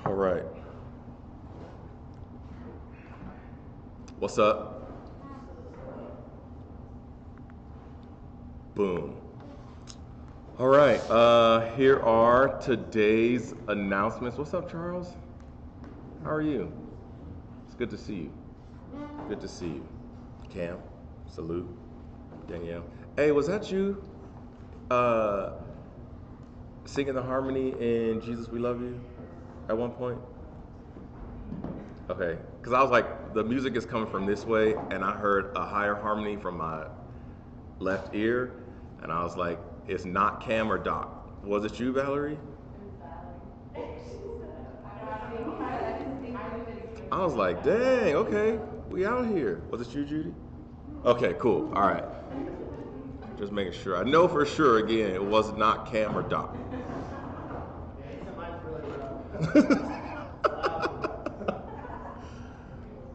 All right. What's up? Boom. All right. Here are today's announcements. What's up, Charles? How are you? It's good to see you. Good to see you. Cam, salute. Danielle. Hey, was that you uh, singing the harmony in Jesus We Love You at one point? Okay, because I was like, the music is coming from this way, and I heard a higher harmony from my left ear, and I was like, it's not Cam or Doc. Was it you, Valerie? I was like, dang, okay, we out here. Was it you, Judy? Okay, cool. All right. Just making sure. I know for sure, again, it was not Cam or Doc.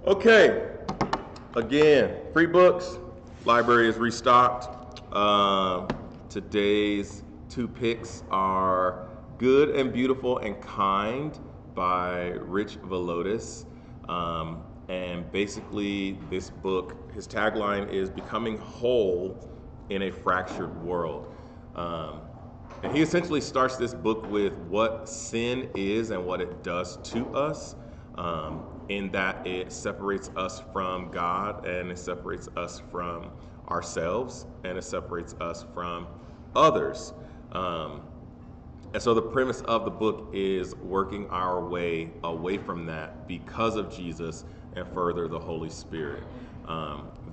Okay. Again, free books. Library is restocked. Today's two picks are Good and Beautiful and Kind by Rich Villodas. And basically, this book, his tagline is Becoming Whole in a Fractured World. And he essentially starts this book with what sin is and what it does to us, in that it separates us from God, and it separates us from ourselves, and it separates us from others. And so the premise of the book is working our way away from that because of Jesus and further the Holy Spirit.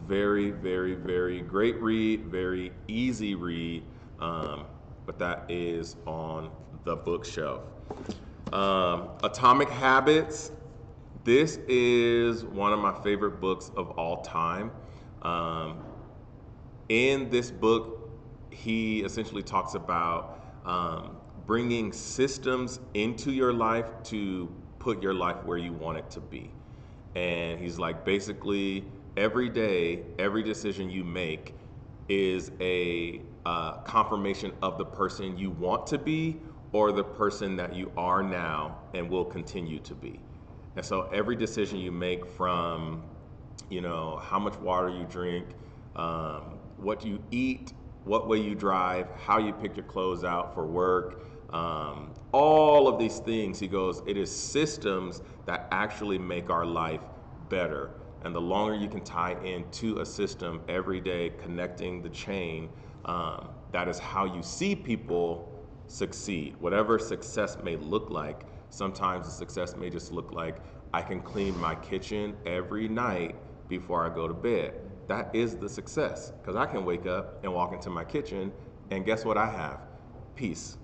Very, very, very great read, very easy read, but that is on the bookshelf. Atomic Habits. This is one of my favorite books of all time. In this book, he essentially talks about bringing systems into your life to put your life where you want it to be. And he's like, basically, every day, every decision you make is a confirmation of the person you want to be or the person that you are now and will continue to be. And so every decision you make, from, how much water you drink, what you eat, what way you drive, how you pick your clothes out for work, all of these things, he goes, it is systems that actually make our life better. And the longer you can tie into a system every day, connecting the chain, that is how you see people succeed. Whatever success may look like, sometimes the success may just look like, I can clean my kitchen every night before I go to bed. That is the success, because I can wake up and walk into my kitchen, and guess what I have? Peace.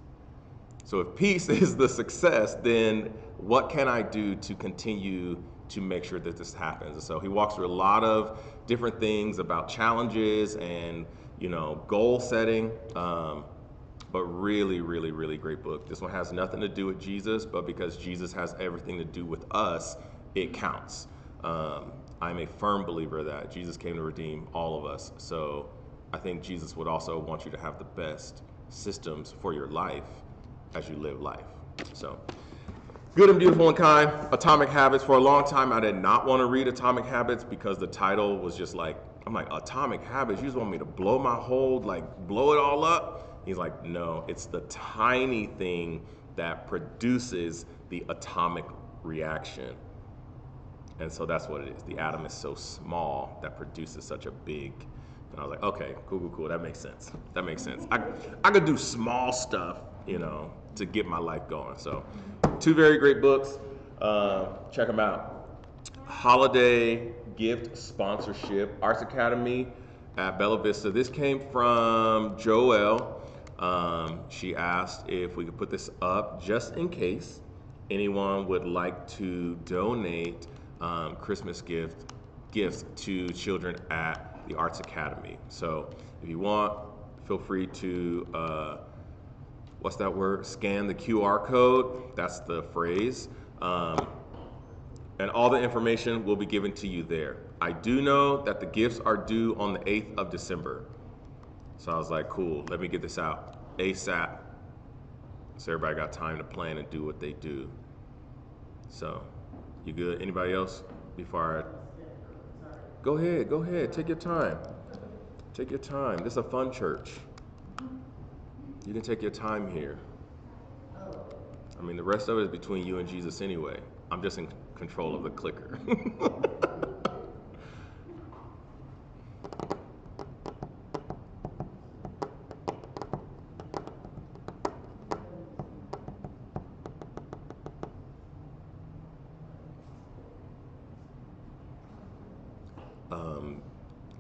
So if peace is the success, then what can I do to continue to make sure that this happens. And so he walks through a lot of different things about challenges and, goal setting. But really, really, really great book. This one has nothing to do with Jesus, but because Jesus has everything to do with us, it counts. I'm a firm believer that Jesus came to redeem all of us. So I think Jesus would also want you to have the best systems for your life as you live life. So, Good and Beautiful and Kind, Atomic Habits. For a long time, I did not want to read Atomic Habits because the title was just like, I'm like, Atomic Habits? You just want me to blow my hold, like blow it all up? He's like, no, it's the tiny thing that produces the atomic reaction. And so that's what it is. The atom is so small that produces such a big. And I was like, okay, cool. That makes sense. I could do small stuff, to get my life going. So 2 very great books. Check them out. Holiday gift sponsorship, Arts Academy at Bella Vista. This came from Joelle. She asked if we could put this up just in case anyone would like to donate Christmas gifts to children at the Arts Academy. So if you want, feel free to what's that word? Scan the QR code. That's the phrase. And all the information will be given to you there. I do know that the gifts are due on the 8th of December. So I was like, cool, let me get this out ASAP. So everybody got time to plan and do what they do. So, you good? Anybody else before I... Go ahead, take your time. This is a fun church. You can take your time here. I mean, the rest of it is between you and Jesus anyway. I'm just in control of the clicker.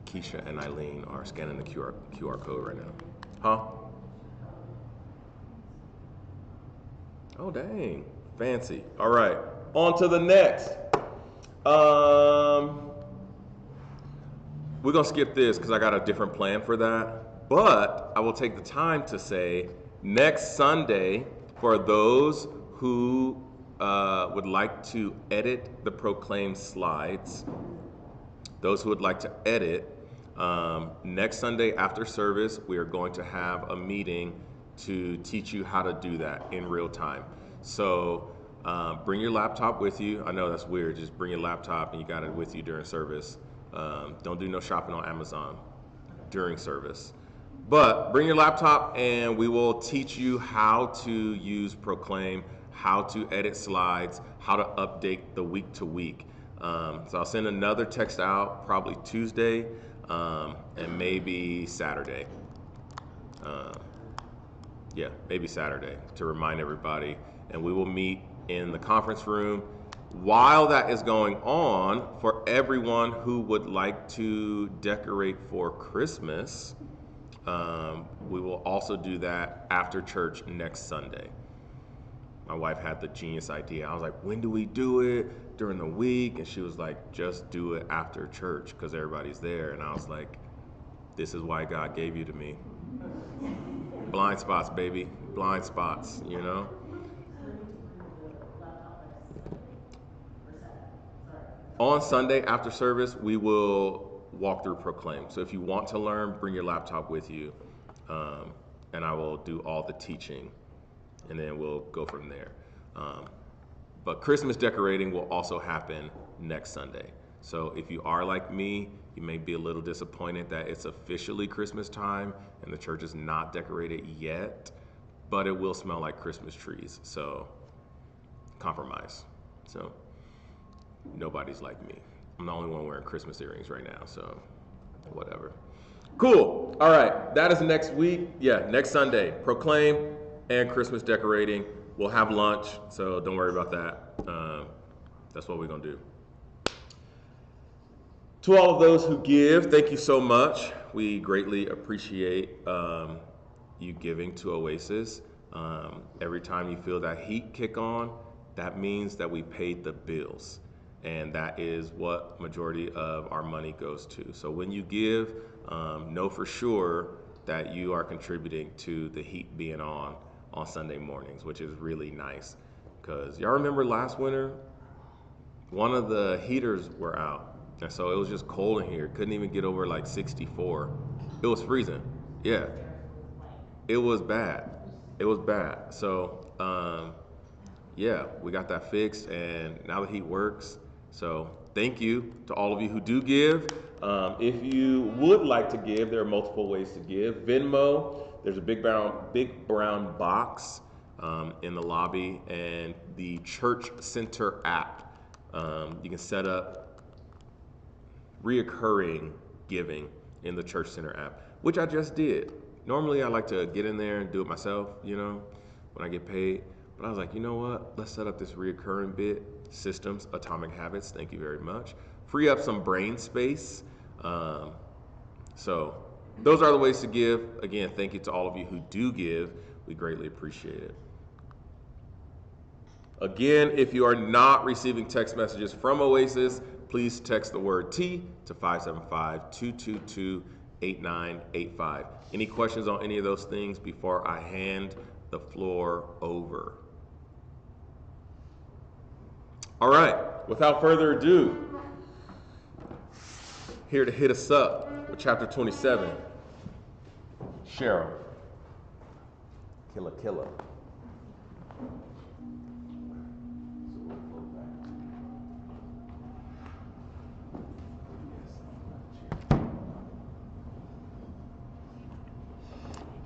Keisha and Eileen are scanning the QR code right now. Huh? Oh, dang. Fancy. All right. On to the next. We're going to skip this because I got a different plan for that. But I will take the time to say next Sunday, for those who would like to edit the Proclaim slides, those who would like to edit, next Sunday after service, we are going to have a meeting to teach you how to do that in real time. So bring your laptop with you. I know that's weird. Just bring your laptop and you got it with you during service. Don't do no shopping on Amazon during service. But bring your laptop and we will teach you how to use Proclaim, how to edit slides, how to update the week to week. So I'll send another text out probably Tuesday and maybe Saturday. Maybe Saturday to remind everybody. And we will meet in the conference room. While that is going on, for everyone who would like to decorate for Christmas, we will also do that after church next Sunday. My wife had the genius idea. I was like, when do we do it? During the week? And she was like, just do it after church because everybody's there. And I was like, this is why God gave you to me. Blind spots, baby. Blind spots, On Sunday after service, we will walk through Proclaim. So if you want to learn, bring your laptop with you, and I will do all the teaching, and then we'll go from there. But Christmas decorating will also happen next Sunday. So if you are like me, you may be a little disappointed that it's officially Christmas time and the church is not decorated yet, but it will smell like Christmas trees. So compromise. So nobody's like me. I'm the only one wearing Christmas earrings right now, so whatever. Cool. All right. That is next week. Yeah, next Sunday. Proclaim and Christmas decorating. We'll have lunch, so don't worry about that. That's what we're going to do. To all of those who give, thank you so much. We greatly appreciate you giving to Oasis. Every time you feel that heat kick on, that means that we paid the bills. and that is what majority of our money goes to. So when you give, know for sure that you are contributing to the heat being on Sunday mornings, which is really nice. Because y'all remember last winter, one of the heaters were out, and so it was just cold in here. Couldn't even get over like 64. It was freezing. Yeah, it was bad. It was bad. So yeah, we got that fixed, and now the heat works. So thank you to all of you who do give. If you would like to give, there are multiple ways to give. Venmo, there's a big brown box in the lobby, and the Church Center app. You can set up reoccurring giving in the Church Center app, which I just did. Normally, I like to get in there and do it myself, when I get paid. But I was like, you know what? Let's set up this reoccurring bit. Systems, Atomic Habits. Thank you very much. Free up some brain space. So those are the ways to give. Again, thank you to all of you who do give. We greatly appreciate it. Again, if you are not receiving text messages from Oasis, please text the word T to 575-222-8985. Any questions on any of those things before I hand the floor over? All right, without further ado, here to hit us up with chapter 27, Cheryl. Killer.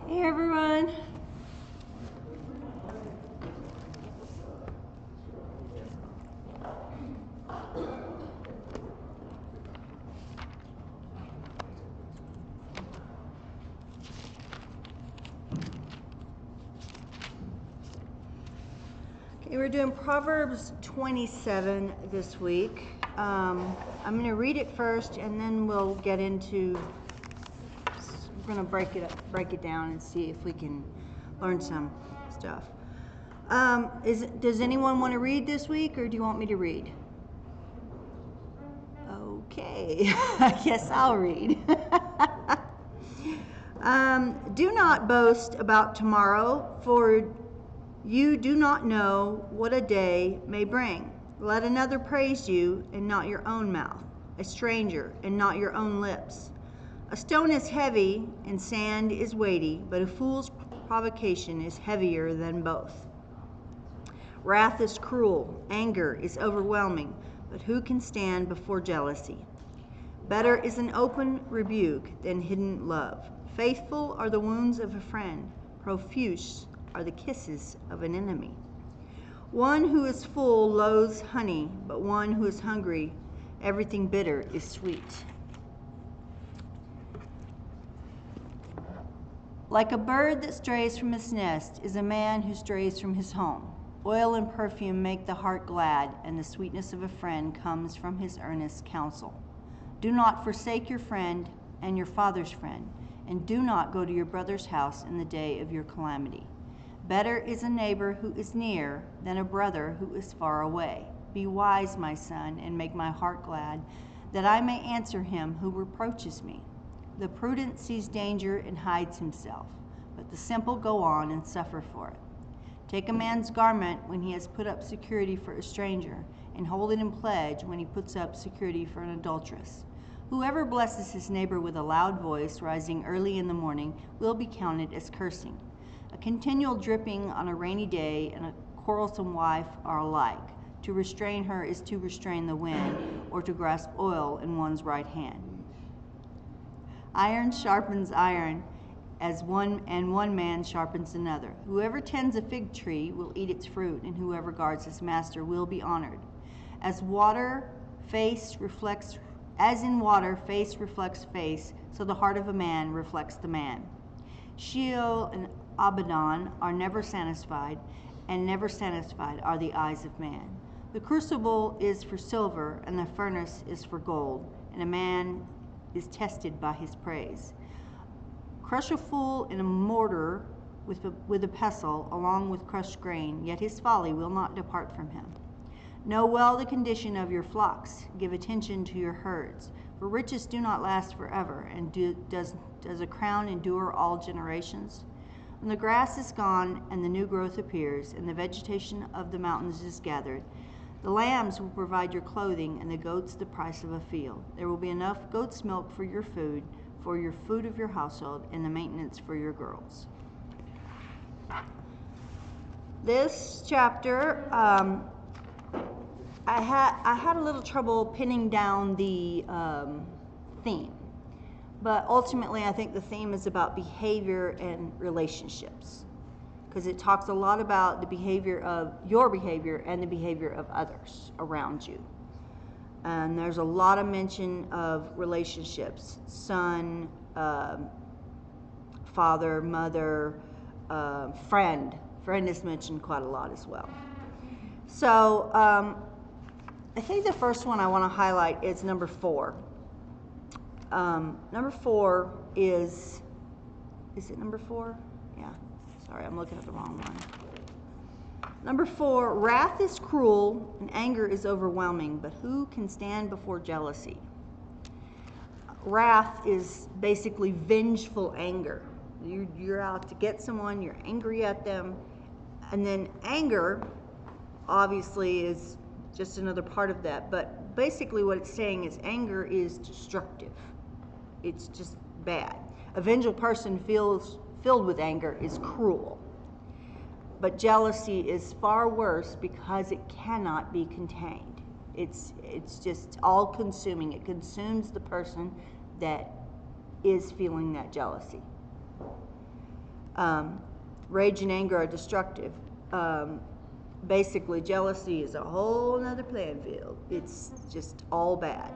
Hey everyone. Okay, we're doing Proverbs 27 this week. I'm going to read it first, and then we'll get into. We're going to break it down, and see if we can learn some stuff. Does anyone want to read this week, or do you want me to read? Okay, I guess I'll read. Do not boast about tomorrow, for you do not know what a day may bring. Let another praise you, and not your own mouth, a stranger, and not your own lips. A stone is heavy, and sand is weighty, but a fool's provocation is heavier than both. Wrath is cruel, anger is overwhelming, but who can stand before jealousy? Better is an open rebuke than hidden love. Faithful are the wounds of a friend, profuse are the kisses of an enemy. One who is full loathes honey, but one who is hungry, everything bitter is sweet. Like a bird that strays from his nest is a man who strays from his home. Oil and perfume make the heart glad, and the sweetness of a friend comes from his earnest counsel. Do not forsake your friend and your father's friend, and do not go to your brother's house in the day of your calamity. Better is a neighbor who is near than a brother who is far away. Be wise, my son, and make my heart glad, that I may answer him who reproaches me. The prudent sees danger and hides himself, but the simple go on and suffer for it. Take a man's garment when he has put up security for a stranger, and hold it in pledge when he puts up security for an adulteress. Whoever blesses his neighbor with a loud voice, rising early in the morning, will be counted as cursing. A continual dripping on a rainy day and a quarrelsome wife are alike. To restrain her is to restrain the wind, or to grasp oil in one's right hand. Iron sharpens iron, and one man sharpens another. Whoever tends a fig tree will eat its fruit, and whoever guards his master will be honored. As in water, face reflects face, so the heart of a man reflects the man. Sheol and Abaddon are never satisfied, and never satisfied are the eyes of man. The crucible is for silver, and the furnace is for gold, and a man is tested by his praise. Crush a fool in a mortar with a pestle, along with crushed grain, yet his folly will not depart from him. Know well the condition of your flocks. Give attention to your herds. For riches do not last forever, and does a crown endure all generations? When the grass is gone and the new growth appears, and the vegetation of the mountains is gathered, the lambs will provide your clothing, and the goats the price of a field. There will be enough goat's milk for your food of your household, and the maintenance for your girls. This chapter, I had a little trouble pinning down the theme, but ultimately I think the theme is about behavior and relationships, because it talks a lot about the behavior of your behavior and the behavior of others around you. And there's a lot of mention of relationships: son, father, mother, friend. Friend is mentioned quite a lot as well. So I think the first one I want to highlight is number 4. Number 4 is it number 4? Yeah, sorry, I'm looking at the wrong one. Number 4, wrath is cruel and anger is overwhelming, but who can stand before jealousy? Wrath is basically vengeful anger. You're out to get someone, you're angry at them. And then anger, obviously, is just another part of that. But basically what it's saying is anger is destructive. It's just bad. A vengeful person filled with anger is cruel. But jealousy is far worse because it cannot be contained. It's just all-consuming. It consumes the person that is feeling that jealousy. Rage and anger are destructive. Basically, jealousy is a whole other playing field. It's just all bad.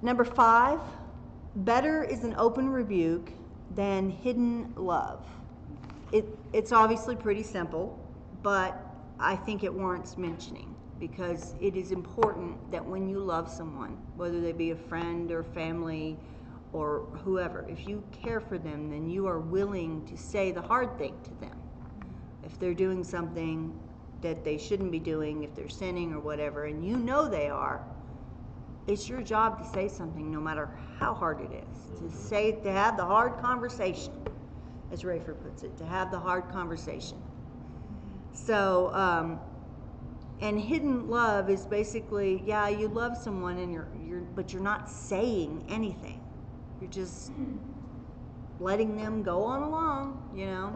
Number 5, better is an open rebuke than hidden love. It's obviously pretty simple, but I think it warrants mentioning, because it is important that when you love someone, whether they be a friend or family or whoever, if you care for them, then you are willing to say the hard thing to them. If they're doing something that they shouldn't be doing, if they're sinning or whatever, and you know they are, it's your job to say something no matter how hard it is. To have the hard conversation, as Rayford puts it, to have the hard conversation. So, and hidden love is basically, yeah, you love someone and but you're not saying anything. You're just letting them go on along, you know.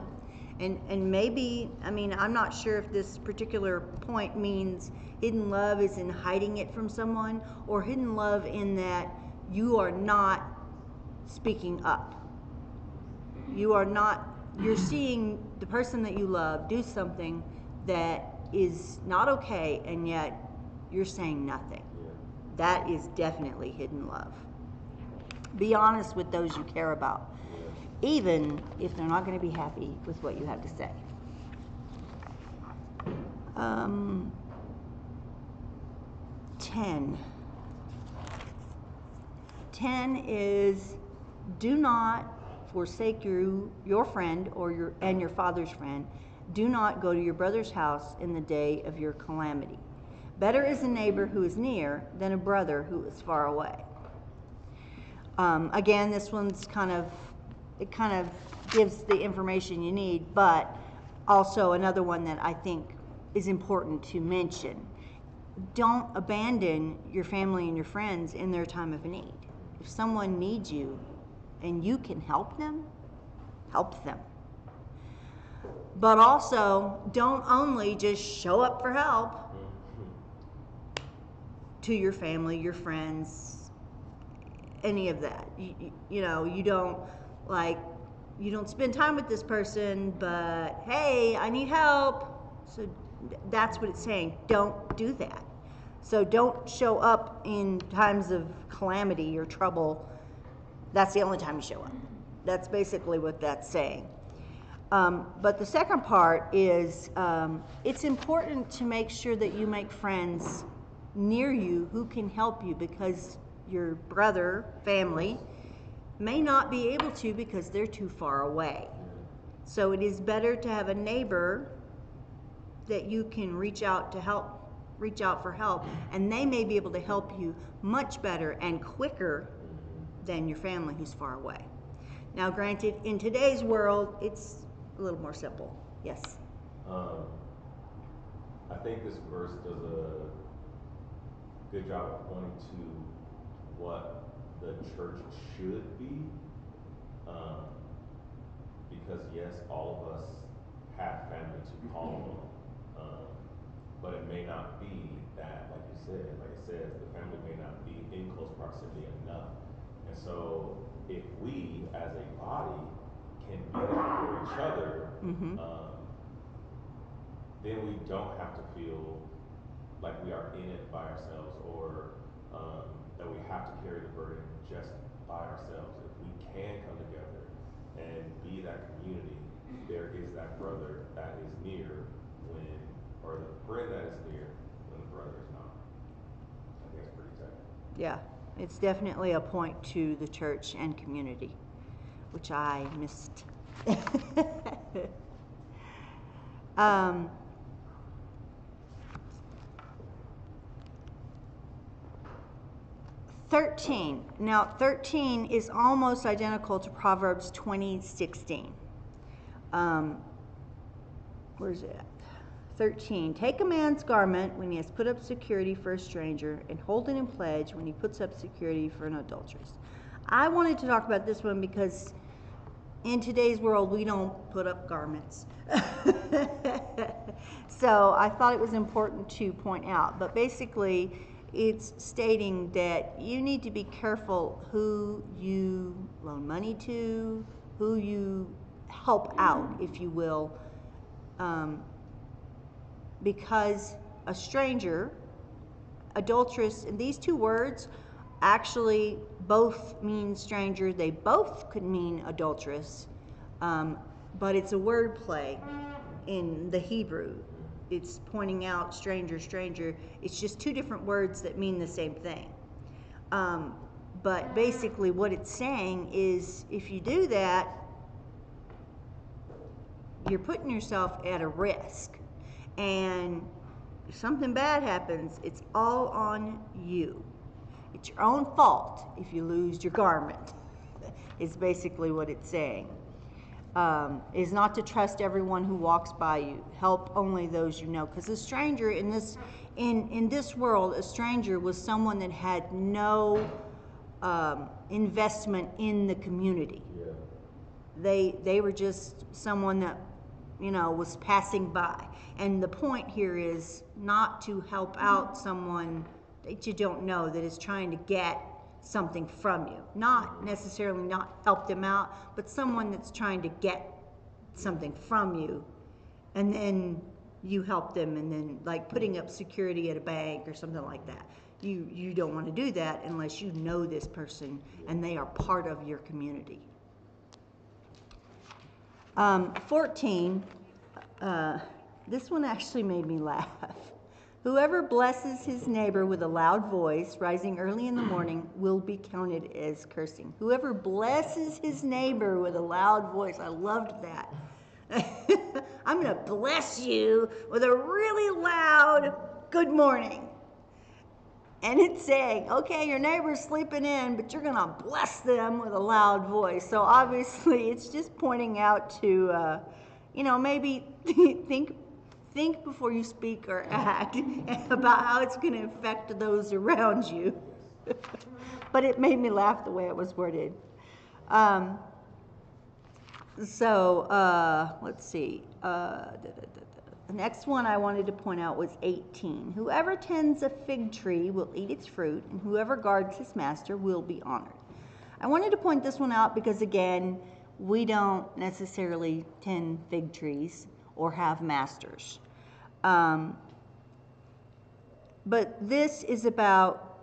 And maybe, I mean, I'm not sure if this particular point means hidden love is in hiding it from someone, or hidden love in that you are not speaking up. You're seeing the person that you love do something that is not okay, and yet you're saying nothing. That is definitely hidden love. Be honest with those you care about, even if they're not going to be happy with what you have to say. 10 is, do not forsake your friend or your father's friend. Do not go to your brother's house in the day of your calamity. Better is a neighbor who is near than a brother who is far away. Again, this one's kind of gives the information you need, but also another one that I think is important to mention. Don't abandon your family and your friends in their time of need. If someone needs you and you can help them, help them. But also, don't only just show up for help to your family, your friends, any of that. You know, you don't spend time with this person, but hey, I need help. So that's what it's saying. Don't do that. So don't show up in times of calamity or trouble. That's the only time you show up. That's basically what that's saying. But the second part is, it's important to make sure that you make friends near you who can help you, because your brother, family, may not be able to because they're too far away. So it is better to have a neighbor that you can reach out for help, and they may be able to help you much better and quicker than your family who's far away. Now, granted, in today's world, it's a little more simple. Yes? I think this verse does a good job of pointing to what the church should be. Because yes, all of us have family to call on, but it may not be that, like you said, like it says, the family may not be in close proximity enough. And so, if we as a body can be there for each other, then we don't have to feel like we are in it by ourselves, or that we have to carry the burden just by ourselves. If we can come together and be that community, there is that brother that is near when, or the friend that is near when the brother is not. I think that's pretty tight. Yeah, it's definitely a point to the church and community, which I missed. 13. Now, 13 is almost identical to Proverbs 20:16. Where's it at? 13. Take a man's garment when he has put up security for a stranger, and hold it in pledge when he puts up security for an adulteress. I wanted to talk about this one because in today's world, we don't put up garments. So I thought it was important to point out. But basically, it's stating that you need to be careful who you loan money to, who you help out, if you will, because a stranger, adulteress, and these two words actually both mean stranger. They both could mean adulteress, but it's a word play in the Hebrew. It's pointing out stranger, stranger. It's just two different words that mean the same thing. But basically what it's saying is if you do that, you're putting yourself at a risk. And if something bad happens, it's all on you. It's your own fault if you lose your garment, is basically what it's saying. Is not to trust everyone who walks by you. Help only those you know. Because a stranger in this world, a stranger was someone that had no investment in the community. Yeah. They were just someone that, was passing by. And the point here is not to help out someone that you don't know that is trying to get something from you. Not necessarily not help them out, but someone that's trying to get something from you, and then you help them, and then like putting up security at a bank or something like that. You don't want to do that unless you know this person and they are part of your community. 14, this one actually made me laugh. Whoever blesses his neighbor with a loud voice, rising early in the morning, will be counted as cursing. Whoever blesses his neighbor with a loud voice. I loved that. I'm going to bless you with a really loud good morning. And it's saying, okay, your neighbor's sleeping in, but you're going to bless them with a loud voice. So obviously it's just pointing out to, maybe think before you speak or act about how it's going to affect those around you. But it made me laugh the way it was worded. Let's see. The next one I wanted to point out was 18. Whoever tends a fig tree will eat its fruit, and whoever guards his master will be honored. I wanted to point this one out because, again, we don't necessarily tend fig trees or have masters. But this is about,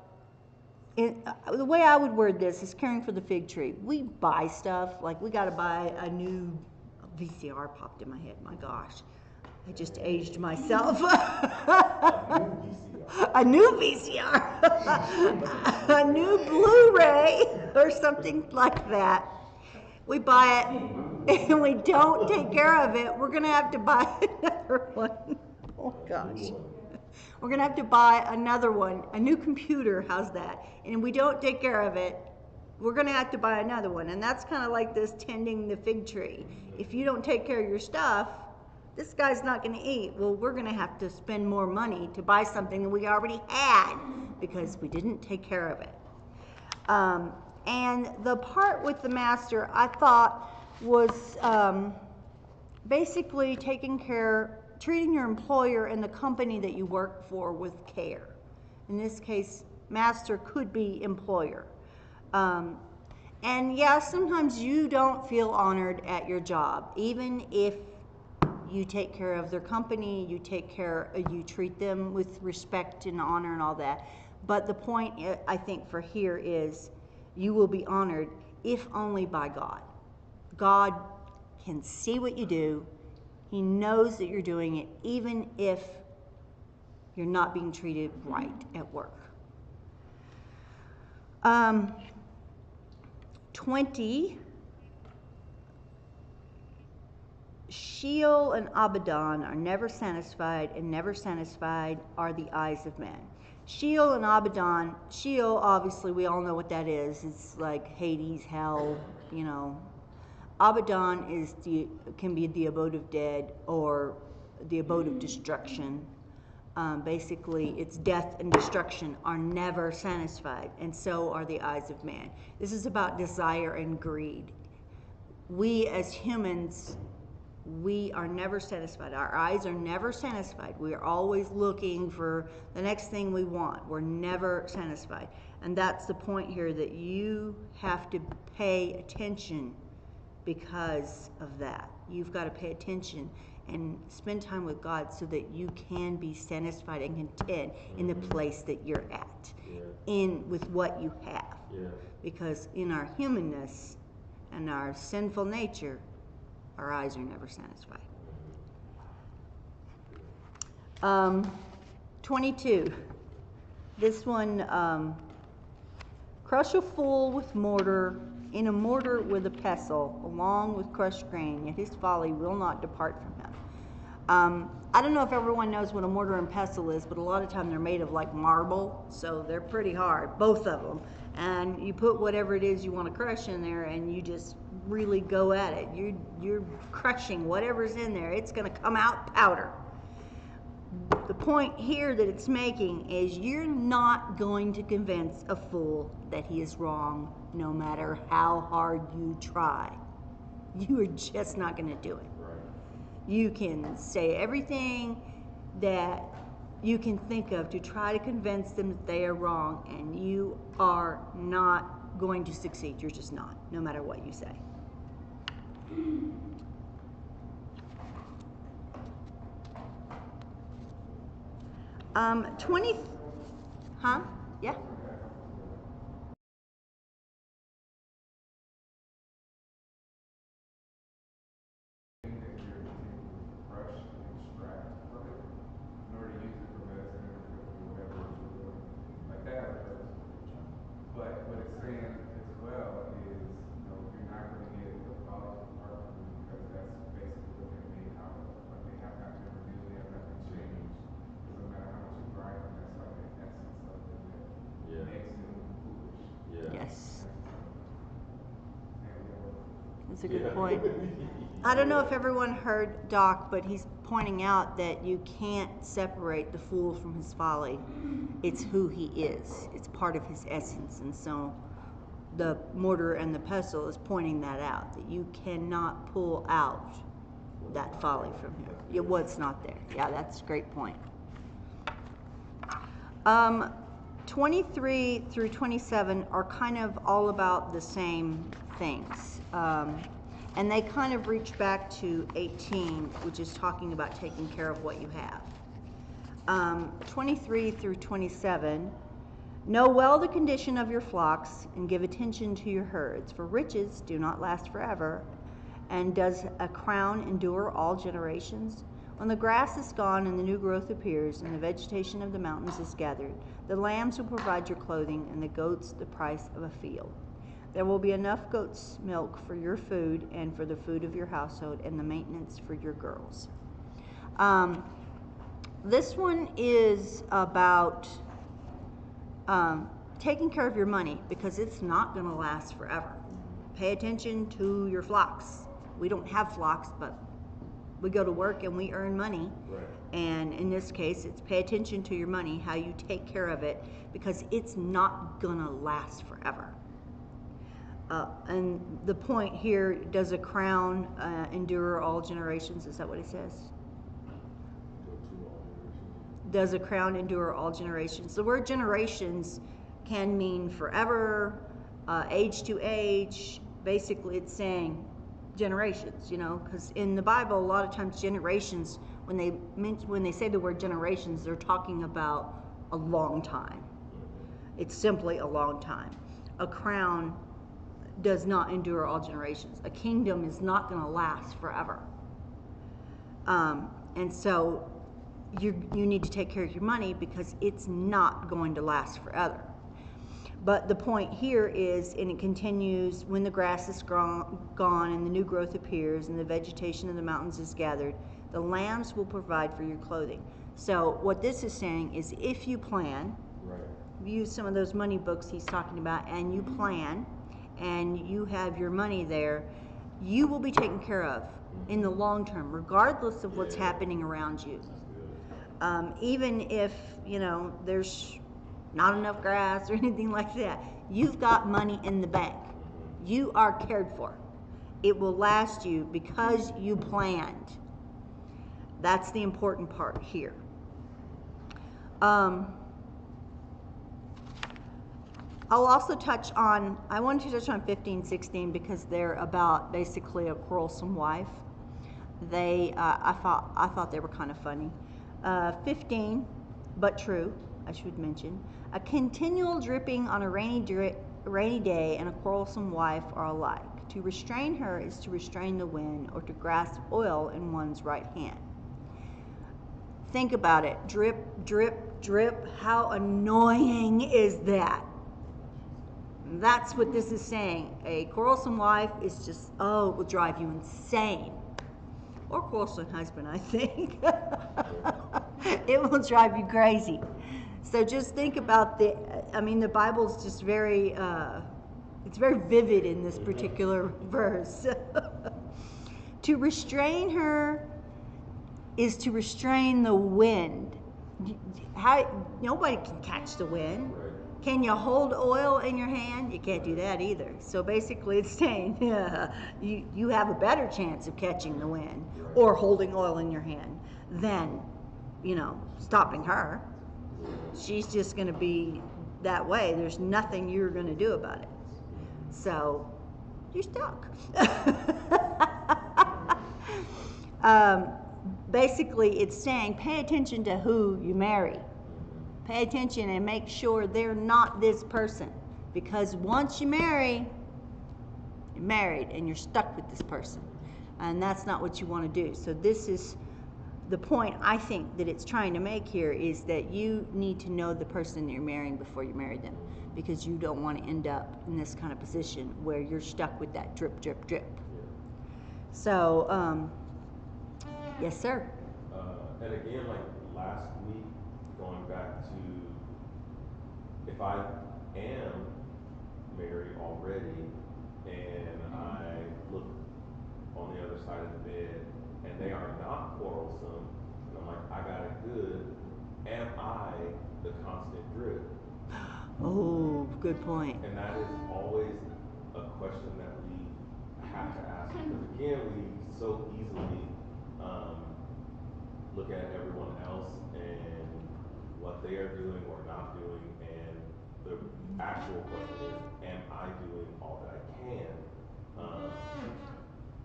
the way I would word this is caring for the fig tree. We buy stuff, like we got to buy a new VCR popped in my head. My gosh, I just aged myself. A new VCR. A new Blu-ray or something like that. We buy it. and we don't take care of it, we're going to have to buy another one. Oh gosh. We're going to have to buy another one, a new computer, how's that? And we don't take care of it, we're going to have to buy another one. And that's kind of like this tending the fig tree. If you don't take care of your stuff, this guy's not going to eat. Well, we're going to have to spend more money to buy something that we already had because we didn't take care of it. And the part with the master, I thought, was basically treating your employer and the company that you work for with care. In this case, master could be employer. And yeah, sometimes you don't feel honored at your job, even if you take care of their company, you treat them with respect and honor and all that. But the point, I think, for here is you will be honored if only by God. God can see what you do. He knows that you're doing it, even if you're not being treated right at work. 20, Sheol and Abaddon are never satisfied, and never satisfied are the eyes of men. Sheol and Abaddon, Sheol, obviously, we all know what that is. It's like Hades, hell, you know. Abaddon can be the abode of dead or the abode of destruction. Basically, it's death and destruction are never satisfied, and so are the eyes of man. This is about desire and greed. We as humans, we are never satisfied. Our eyes are never satisfied. We are always looking for the next thing we want. We're never satisfied. And that's the point here, that you have to pay attention because of that. You've got to pay attention and spend time with God so that you can be satisfied and content in the place that you're at, with what you have. Because in our humanness and our sinful nature, our eyes are never satisfied. 22. This one, crush a fool with mortar, in a mortar with a pestle, along with crushed grain, yet his folly will not depart from him. I don't know if everyone knows what a mortar and pestle is, but a lot of time they're made of like marble, so they're pretty hard, both of them. And you put whatever it is you want to crush in there, and you just really go at it. You're crushing whatever's in there. It's going to come out powder. The point here that it's making is you're not going to convince a fool that he is wrong, no matter how hard you try. You are just not going to do it. You can say everything that you can think of to try to convince them that they are wrong, and you are not going to succeed. You're just not, no matter what you say. 20, huh? Yeah. Yes. That's a good point. I don't know if everyone heard Doc, but he's pointing out that you can't separate the fool from his folly. It's who he is. It's part of his essence. And so the mortar and the pestle is pointing that out, that you cannot pull out that folly from him. What's not there. Yeah, that's a great point. 23 through 27 are kind of all about the same things. And they kind of reach back to 18, which is talking about taking care of what you have. 23 through 27, know well the condition of your flocks and give attention to your herds, for riches do not last forever, and does a crown endure all generations? When the grass is gone and the new growth appears, and the vegetation of the mountains is gathered, the lambs will provide your clothing, and the goats the price of a field. There will be enough goat's milk for your food and for the food of your household and the maintenance for your girls. This one is about taking care of your money, because it's not going to last forever. Pay attention to your flocks. We don't have flocks, but we go to work and we earn money. Right. And in this case, it's pay attention to your money, how you take care of it, because it's not going to last forever. And the point here, does a crown endure all generations? Is that what it says? Does a crown endure all generations? The word generations can mean forever, age to age. Basically, it's saying generations, because in the Bible, a lot of times generations, when they say the word generations, they're talking about a long time. It's simply a long time. A crown does not endure all generations. A kingdom is not going to last forever. And so you need to take care of your money, because it's not going to last forever. But the point here is, and it continues, when the grass is gone and the new growth appears and the vegetation of the mountains is gathered, the lambs will provide for your clothing. So what this is saying is, if you plan, Right. use some of those money books he's talking about, and you plan, and you have your money there, you will be taken care of in the long term, regardless of what's happening around you. Even if, there's not enough grass or anything like that, you've got money in the bank. You are cared for. It will last you because you planned. That's the important part here. I'll also I wanted to touch on 15, 16, because they're about basically a quarrelsome wife. I thought they were kind of funny. 15, but true, I should mention. A continual dripping on a rainy day and a quarrelsome wife are alike. To restrain her is to restrain the wind, or to grasp oil in one's right hand. Think about it. Drip, drip, drip. How annoying is that? That's what this is saying. A quarrelsome wife is just, it will drive you insane. Or quarrelsome husband, I think. It will drive you crazy. So just think about the Bible's just very, it's very vivid in this particular verse. To restrain her is to restrain the wind. Nobody can catch the wind. Can you hold oil in your hand? You can't do that either. So basically it's saying you have a better chance of catching the wind or holding oil in your hand than, stopping her. She's just going to be that way. There's nothing you're going to do about it. So you're stuck. Basically it's saying pay attention to who you marry. Pay attention and make sure they're not this person. Because once you marry, you're married and you're stuck with this person. And that's not what you want to do. So this is the point I think that it's trying to make here, is that you need to know the person that you're marrying before you marry them. Because you don't want to end up in this kind of position where you're stuck with that drip, drip, drip. So, yes, sir. And again, like last week, going back to, if I am married already and I look on the other side of the bed and they are not quarrelsome, and I'm like, I got it good, am I the constant drip? Oh, good point. And that is always a question that we have to ask, because again, we so easily look at everyone else and what they are doing or not doing, and the actual question is, am I doing all that I can?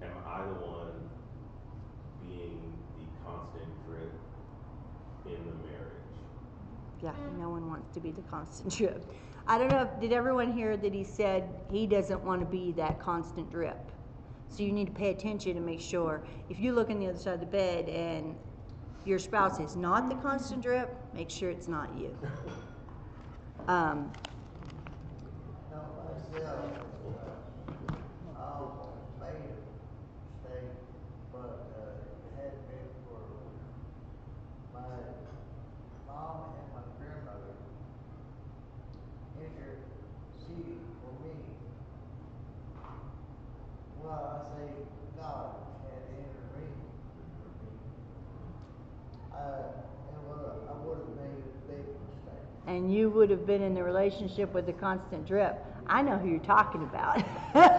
Am I the one being the constant drip in the marriage? Yeah, no one wants to be the constant drip. I don't know, did everyone hear that he said he doesn't want to be that constant drip? So you need to pay attention and make sure, if you look on the other side of the bed and your spouse is not the constant drip, make sure it's not you. and you would have been in the relationship with the constant drip, I know who you're talking about. That's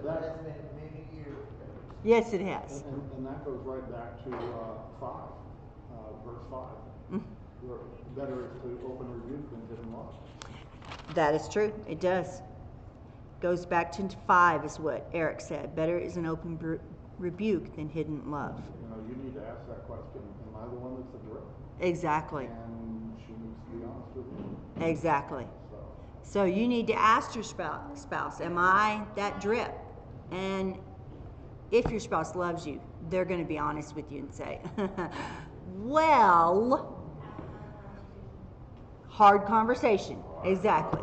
been many years. Yes, it has. And that goes right back to 5, verse 5. Where better is to open rebuke than hidden love. That is true. It does. Goes back to 5 is what Eric said. Better is an open rebuke than hidden love. You need to ask that question. Am I the one that's a drip? Exactly. And she needs to be honest with you. Exactly. So you need to ask your spouse, am I that drip? And if your spouse loves you, they're going to be honest with you and say, well, hard conversation. Exactly.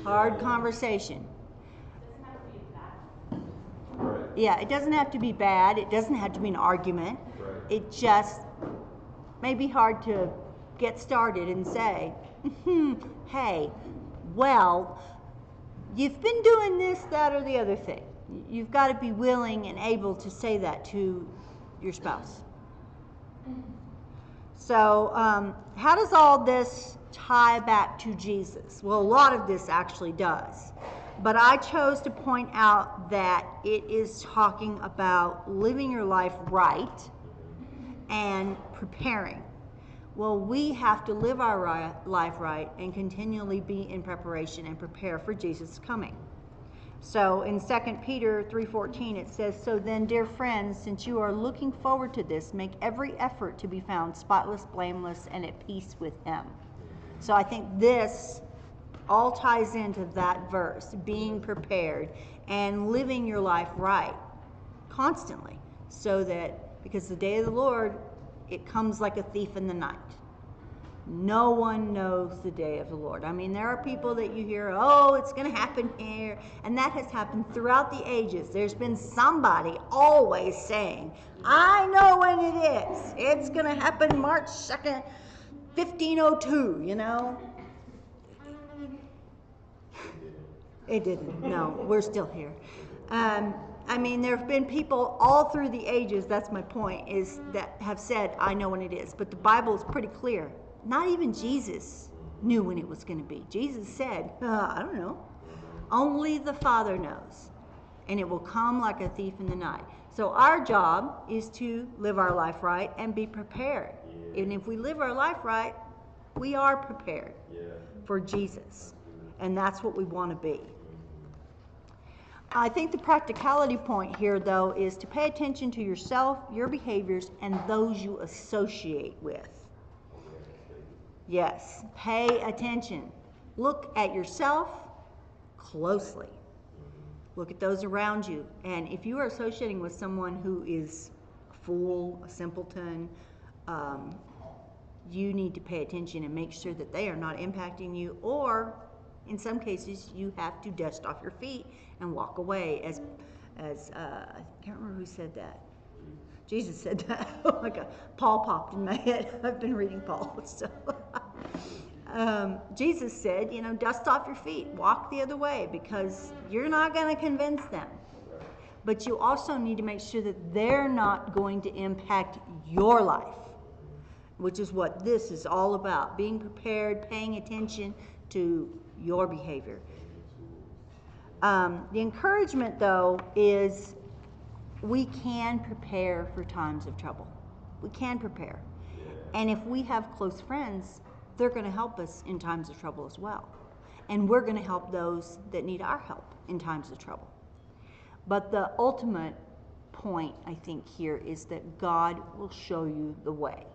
Hard conversation. Yeah, it doesn't have to be bad. It doesn't have to be an argument. It just may be hard to get started and say, hey, well, you've been doing this, that, or the other thing. You've got to be willing and able to say that to your spouse. So, how does all this tie back to Jesus? Well, a lot of this actually does. But I chose to point out that it is talking about living your life right and preparing. Well, we have to live our life right and continually be in preparation and prepare for Jesus' coming. So in 2 Peter 3:14 it says, so then, dear friends, since you are looking forward to this, make every effort to be found spotless, blameless, and at peace with him. So I think this all ties into that verse, being prepared and living your life right constantly, so that, because the day of the Lord, it comes like a thief in the night. No one knows the day of the Lord. I mean, there are people that you hear, oh, it's going to happen here, and that has happened throughout the ages. There's been somebody always saying, I know when it is. It's going to happen March 2nd, 1502, you know. It didn't. No, we're still here. I mean, there have been people all through the ages, that's my point, is that have said, I know when it is. But the Bible is pretty clear. Not even Jesus knew when it was going to be. Jesus said, I don't know. Only the Father knows. And it will come like a thief in the night. So our job is to live our life right and be prepared. And if we live our life right, we are prepared for Jesus. And that's what we want to be. I think the practicality point here, though, is to pay attention to yourself, your behaviors, and those you associate with. Yes, pay attention. Look at yourself closely. Look at those around you. And if you are associating with someone who is a fool, a simpleton, you need to pay attention and make sure that they are not impacting you, or in some cases, you have to dust off your feet and walk away. As I can't remember who said that. Jesus said that. Oh my God, Paul popped in my head. I've been reading Paul, so Jesus said, dust off your feet, walk the other way, because you're not going to convince them. But you also need to make sure that they're not going to impact your life, which is what this is all about: being prepared, paying attention to your behavior. The encouragement, though, is we can prepare for times of trouble. We can prepare. And if we have close friends, they're going to help us in times of trouble as well. And we're going to help those that need our help in times of trouble. But the ultimate point, I think, here is that God will show you the way.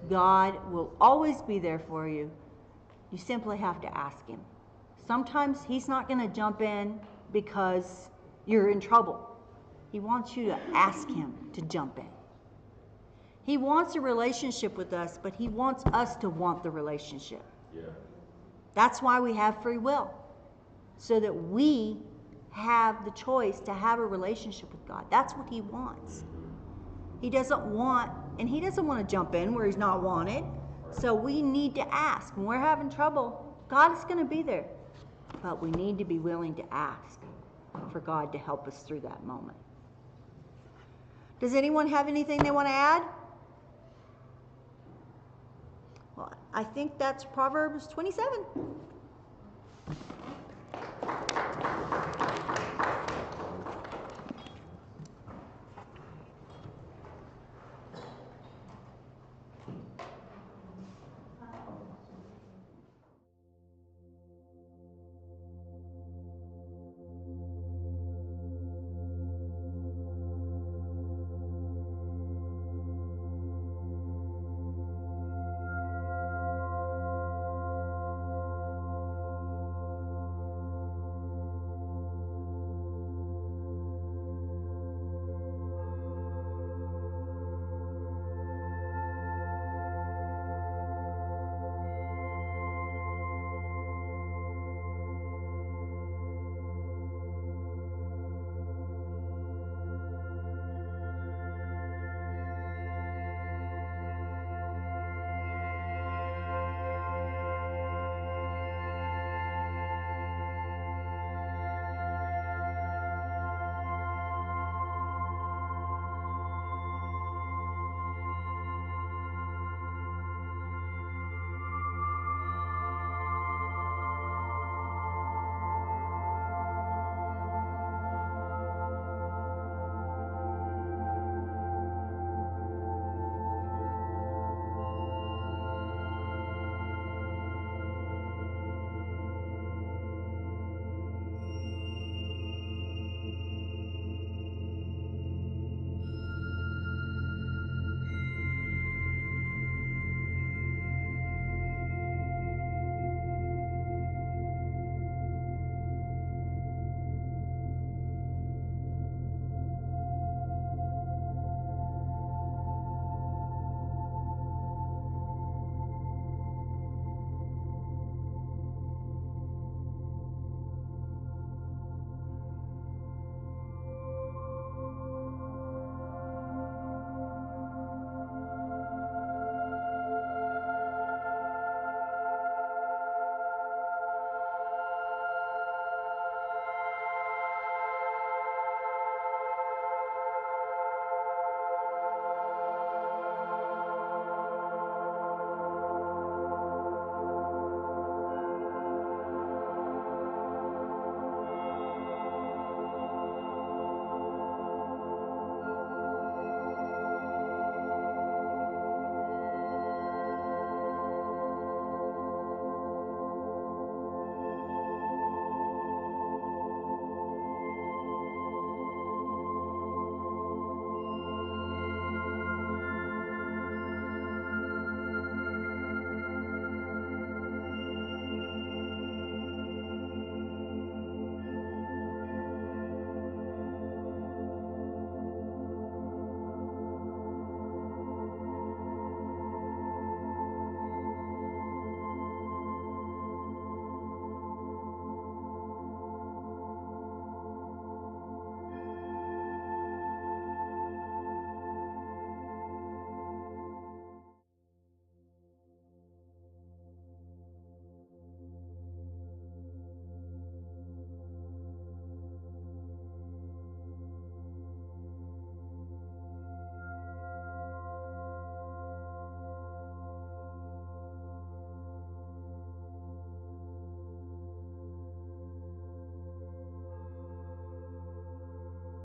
God will always be there for you. You simply have to ask him. Sometimes he's not going to jump in because you're in trouble. He wants you to ask him to jump in. He wants a relationship with us, but he wants us to want the relationship. Yeah. That's why we have free will, so that we have the choice to have a relationship with God. That's what he wants. He doesn't want to jump in where he's not wanted. So we need to ask. When we're having trouble, God is going to be there. But we need to be willing to ask for God to help us through that moment. Does anyone have anything they want to add? Well, I think that's Proverbs 27.